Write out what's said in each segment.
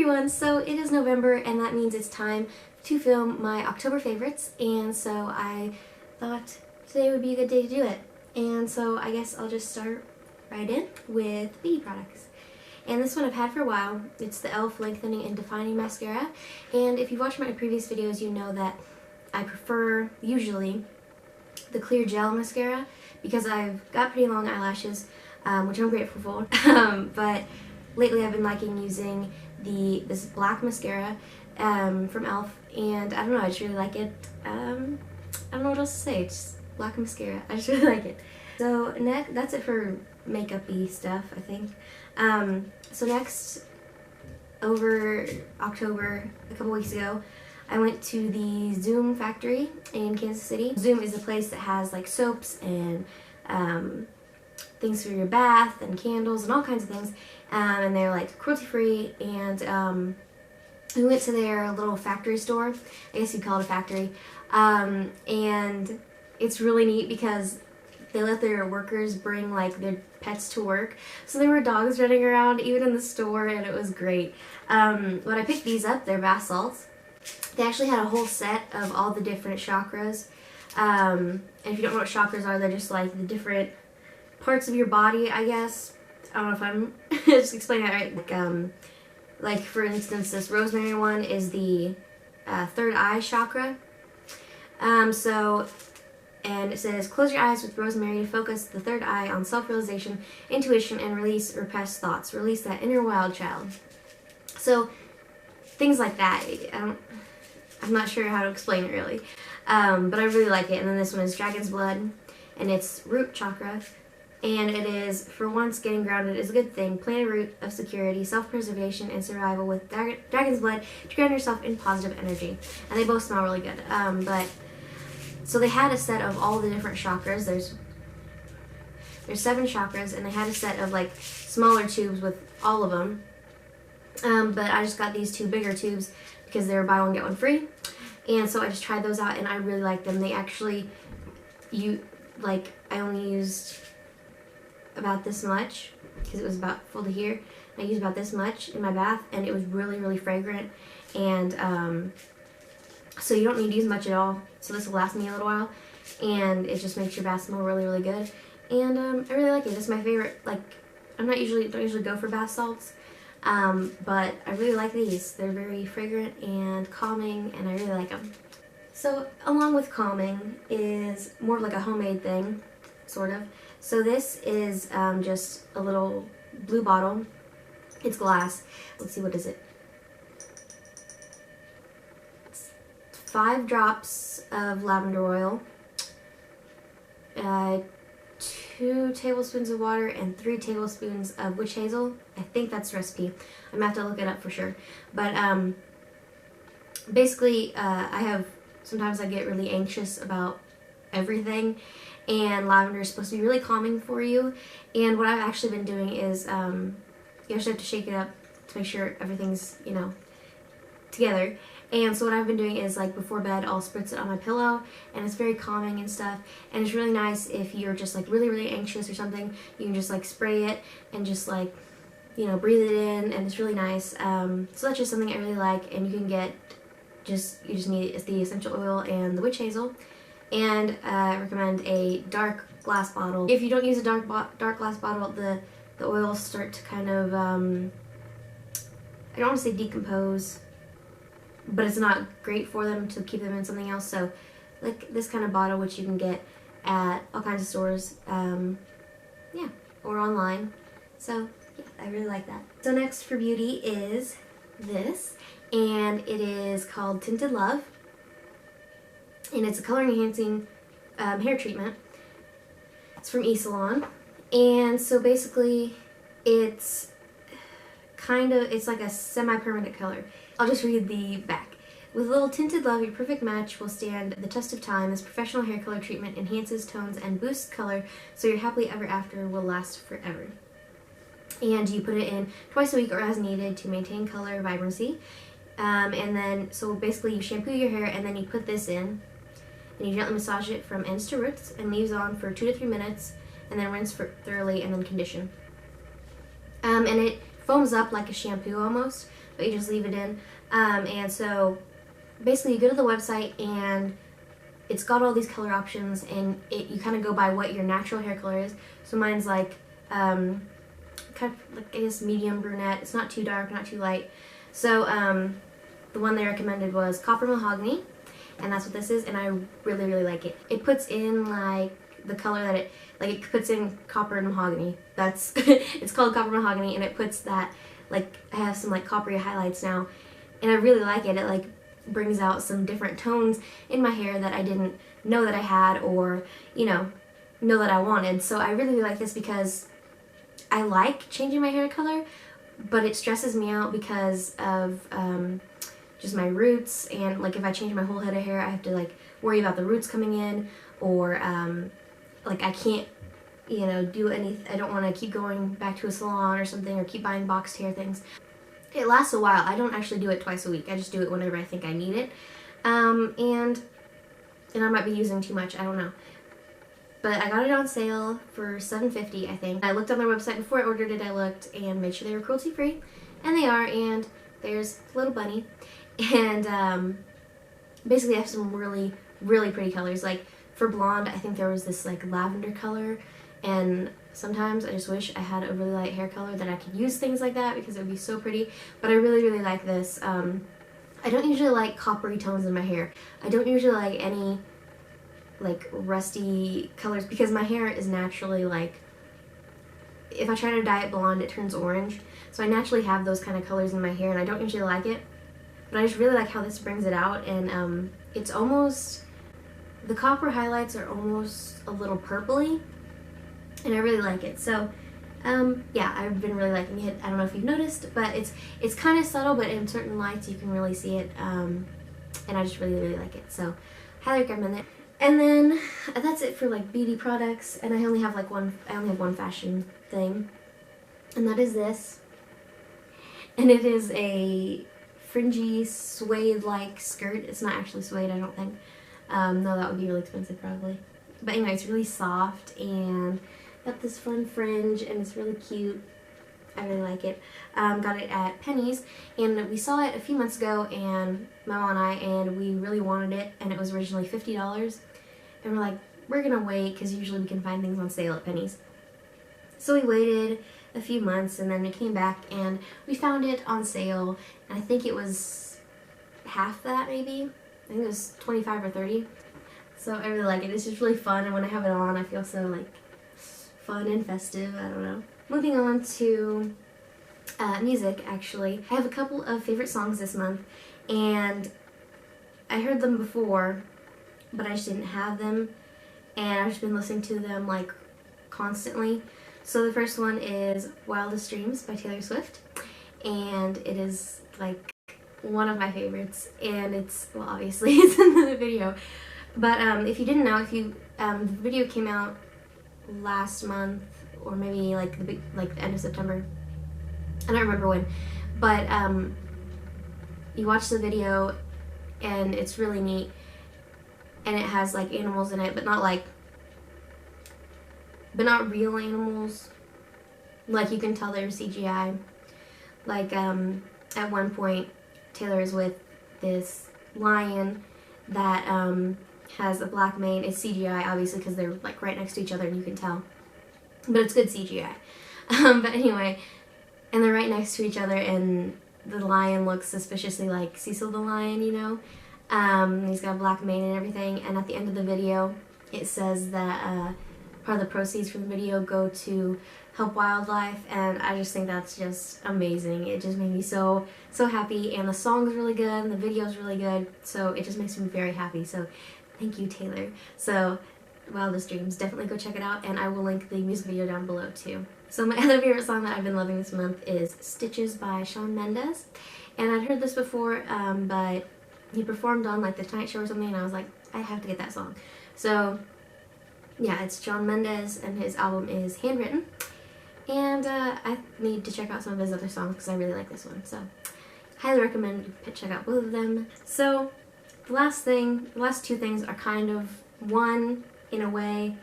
everyone! So it is November and that means it's time to film my October favorites, and so I thought today would be a good day to do it. And so I guess I'll just start right in with beauty products. And this one I've had for a while. It's the e.l.f. Lengthening and Defining Mascara. And if you've watched my previous videos, you know that I prefer, usually, the clear gel mascara because I've got pretty long eyelashes, which I'm grateful for. But lately I've been liking using this black mascara from e.l.f. and I don't know, I just really like it. I don't know what else to say, it's just black mascara. I just really like it. So that's it for makeup-y stuff, I think. So next, over October, a couple weeks ago, I went to the Zoom factory in Kansas City. Zoom is a place that has like soaps and things for your bath and candles and all kinds of things, and they're like cruelty-free. And we went to their little factory store, I guess you'd call it a factory, and it's really neat because they let their workers bring like their pets to work. So there were dogs running around even in the store, and it was great. When I picked these up, they're bath salts. They actually had a whole set of all the different chakras. And if you don't know what chakras are, they're just like the different parts of your body, I guess. I don't know if I'm just explaining that right. Like for instance, this rosemary one is the third eye chakra. And it says, close your eyes with rosemary to focus the third eye on self-realization, intuition, and release repressed thoughts. Release that inner wild child. So things like that. I'm not sure how to explain it really. But I really like it. And then this one is Dragon's Blood, and it's root chakra. And it is, for once, getting grounded is a good thing. Plant a root of security, self-preservation, and survival with Dragon's Blood to ground yourself in positive energy. And they both smell really good. So they had a set of all the different chakras. There's 7 chakras, and they had a set of like smaller tubes with all of them. But I just got these 2 bigger tubes because they were buy one get one free. And so I just tried those out, and I really like them. They actually, I only used about this much because it was about full to here. I used about this much in my bath, and it was really, really fragrant. And so you don't need to use much at all. So this will last me a little while, and it just makes your bath smell really, really good. And I really like it. It's my favorite. Like, don't usually go for bath salts, but I really like these. They're very fragrant and calming, and I really like them. So along with calming is more of like a homemade thing, sort of. So this is just a little blue bottle. It's glass. Let's see, what is it? 5 drops of lavender oil, 2 tablespoons of water, and 3 tablespoons of witch hazel. I think that's the recipe. I'm gonna have to look it up for sure. But basically, sometimes I get really anxious about everything, and lavender is supposed to be really calming for you. And what I've actually been doing is, you actually have to shake it up to make sure everything's, together. And so what I've been doing is, like, before bed, I'll spritz it on my pillow, and it's very calming and stuff. And it's really nice if you're just, like, really, really anxious or something. You can just, like, spray it and just, like, breathe it in, and it's really nice. So that's just something I really like. And you can get you just need the essential oil and the witch hazel. And I recommend a dark glass bottle. If you don't use a dark glass bottle, the oils start to kind of, I don't want to say decompose, but it's not great for them to keep them in something else. So like this kind of bottle, which you can get at all kinds of stores, yeah, or online. So yeah, I really like that. So next for beauty is this, and it is called Tinted Love, and it's a color enhancing hair treatment. It's from eSalon, and so basically it's like a semi-permanent color. I'll just read the back. With a little Tinted Love, your perfect match will stand the test of time. This professional hair color treatment enhances tones and boosts color, so your happily ever after will last forever. And you put it in twice a week or as needed to maintain color vibrancy. And then, so basically you shampoo your hair, and then you put this in, and you gently massage it from ends to roots, and leaves on for 2 to 3 minutes, and then rinse thoroughly, and then condition. And it foams up like a shampoo almost, but you just leave it in. And so basically you go to the website and it's got all these color options, and you kind of go by what your natural hair color is. So mine's like kind of like, I guess, medium brunette. It's not too dark, not too light. So the one they recommended was Copper Mahogany, and that's what this is, and I really, really like it. It puts in like the color that it puts in copper and mahogany. That's it's called Copper Mahogany, and it puts that, like, I have some like coppery highlights now, and I really like it. It like brings out some different tones in my hair that I didn't know that I had, or know that I wanted. So I really, really like this because I like changing my hair color, but it stresses me out because of just my roots, and like if I change my whole head of hair, I have to like worry about the roots coming in, or like I can't do anything. I don't want to keep going back to a salon or something, or keep buying boxed hair things. It lasts a while. I don't actually do it twice a week. I just do it whenever I think I need it. And I might be using too much. I don't know. But I got it on sale for $7.50, I think. I looked on their website before I ordered it. I looked and made sure they were cruelty free. And they are. And there's Little Bunny. And basically I have some really, really pretty colors. Like for blonde, I think there was this like lavender color. And sometimes I just wish I had a really light hair color that I could use things like that, because it would be so pretty. But I really, really like this. I don't usually like coppery tones in my hair. I don't usually like any like rusty colors, because my hair is naturally like, if I try to dye it blonde, it turns orange. So I naturally have those kind of colors in my hair, and I don't usually like it. But I just really like how this brings it out, and it's almost, the copper highlights are almost a little purpley. And I really like it. So, yeah, I've been really liking it. I don't know if you've noticed, but it's kind of subtle, but in certain lights you can really see it. And I just really, really like it. So, highly recommend it. And then that's it for like beauty products. And I only have one fashion thing, and that is this. And it is a fringy suede-like skirt. It's not actually suede, I don't think. No, that would be really expensive probably. But anyway, it's really soft and got this fun fringe, and it's really cute. I really like it. Got it at Penny's, and we saw it a few months ago, and my mom and I, and we really wanted it, and it was originally $50, and we're like, we're gonna wait, because usually we can find things on sale at Penny's. So we waited a few months, and then we came back, and we found it on sale, and I think it was half that, maybe. I think it was 25 or 30. So I really like it. It's just really fun, and when I have it on, I feel so like fun and festive. I don't know. Moving on to music, actually. I have a couple of favorite songs this month, and I heard them before, but I just didn't have them, and I've just been listening to them like constantly. So the first one is Wildest Dreams by Taylor Swift, and it is like one of my favorites, and it's, well, obviously it's in the video. But if you didn't know, the video came out last month, or maybe like the end of September. I don't remember when, but you watch the video, and it's really neat, and it has like animals in it, but not real animals. Like you can tell they're CGI. Like at one point, Taylor is with this lion that has a black mane. It's CGI, obviously, because they're like right next to each other, and you can tell. But it's good CGI. But anyway, and they're right next to each other, and the lion looks suspiciously like Cecil the lion, he's got a black mane and everything. And at the end of the video, it says that part of the proceeds from the video go to help wildlife, and I just think that's just amazing. It just made me so happy, and the song's really good, and the video's really good, so it just makes me very happy. So thank you, Taylor. So Wildest Dreams, definitely go check it out, and I will link the music video down below too. So my other favorite song that I've been loving this month is Stitches by Shawn Mendes, and I'd heard this before, but he performed on like the Tonight Show or something, and I was like, I have to get that song. So yeah, it's Shawn Mendes, and his album is Handwritten. And I need to check out some of his other songs because I really like this one. So highly recommend you check out both of them. So the last two things are kind of one in a way.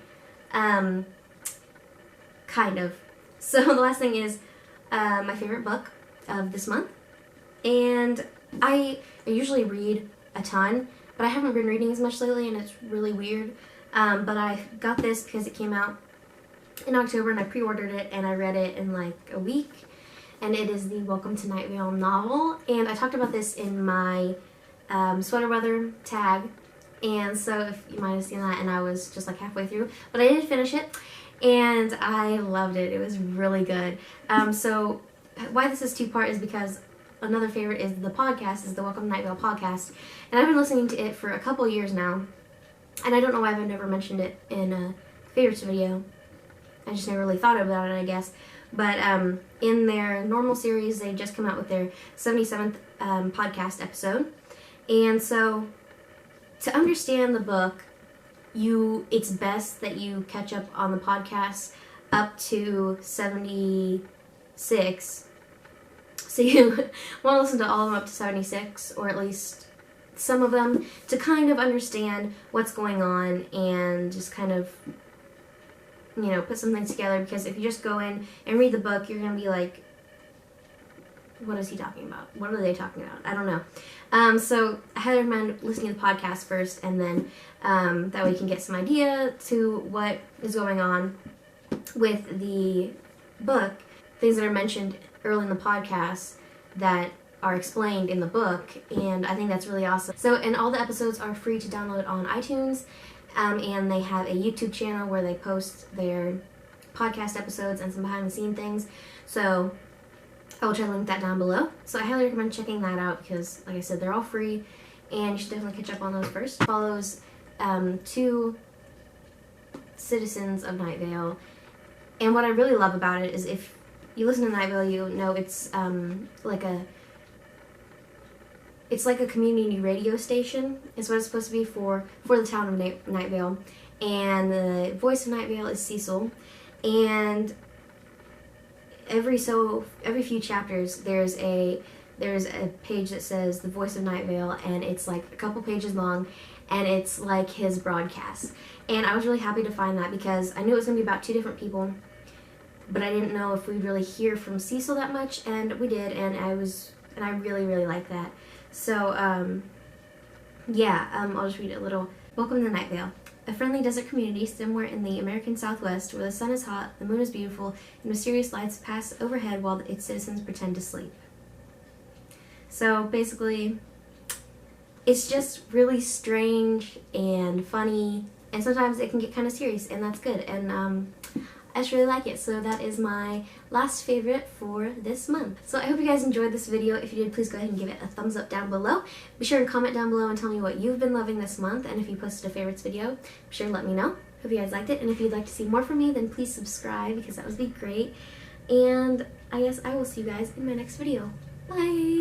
Kind of. So the last thing is my favorite book of this month. And I usually read a ton, but I haven't been reading as much lately, and it's really weird. But I got this because it came out in October, and I pre-ordered it, and I read it in like a week. And it is the Welcome to Night Vale novel. And I talked about this in my sweater weather tag. And so if you might have seen that, and I was just like halfway through, but I did finish it, and I loved it. It was really good. So why this is two-part is because another favorite is the podcast, is the Welcome to Night Vale podcast. And I've been listening to it for a couple years now. And I don't know why I've never mentioned it in a favorites video. I just never really thought about it, I guess. But in their normal series, they just come out with their 77th podcast episode. And so to understand the book, it's best that you catch up on the podcast up to 76. So you want to listen to all of them up to 76, or at least some of them, to kind of understand what's going on and just kind of, you know, put some things together. Because if you just go in and read the book, you're going to be like, what is he talking about? What are they talking about? I don't know. So I highly recommend listening to the podcast first, and then that way you can get some idea to what is going on with the book. Things that are mentioned early in the podcast that are explained in the book, and I think that's really awesome. So, and all the episodes are free to download on iTunes, and they have a YouTube channel where they post their podcast episodes and some behind-the-scenes things. So I will try to link that down below. So I highly recommend checking that out because, like I said, they're all free, and you should definitely catch up on those first. It follows two citizens of Night Vale, and what I really love about it is, if you listen to Night Vale, you know it's like a community radio station. It's what it's supposed to be for the town of Night Vale. And the voice of Night Vale is Cecil. And every few chapters there's a page that says the voice of Night Vale, and it's like a couple pages long, and it's like his broadcast. And I was really happy to find that because I knew it was going to be about two different people, but I didn't know if we'd really hear from Cecil that much, and we did, and I really, really like that. So, yeah, I'll just read it a little. Welcome to Night Vale, a friendly desert community somewhere in the American Southwest where the sun is hot, the moon is beautiful, and mysterious lights pass overhead while its citizens pretend to sleep. So, basically, it's just really strange and funny, and sometimes it can get kind of serious, and that's good, and I just really like it. So that is my last favorite for this month. So I hope you guys enjoyed this video. If you did, please go ahead and give it a thumbs up down below. Be sure to comment down below and tell me what you've been loving this month, and if you posted a favorites video, be sure to let me know. Hope you guys liked it, and if you'd like to see more from me, then please subscribe because that would be great. And I guess I will see you guys in my next video. Bye!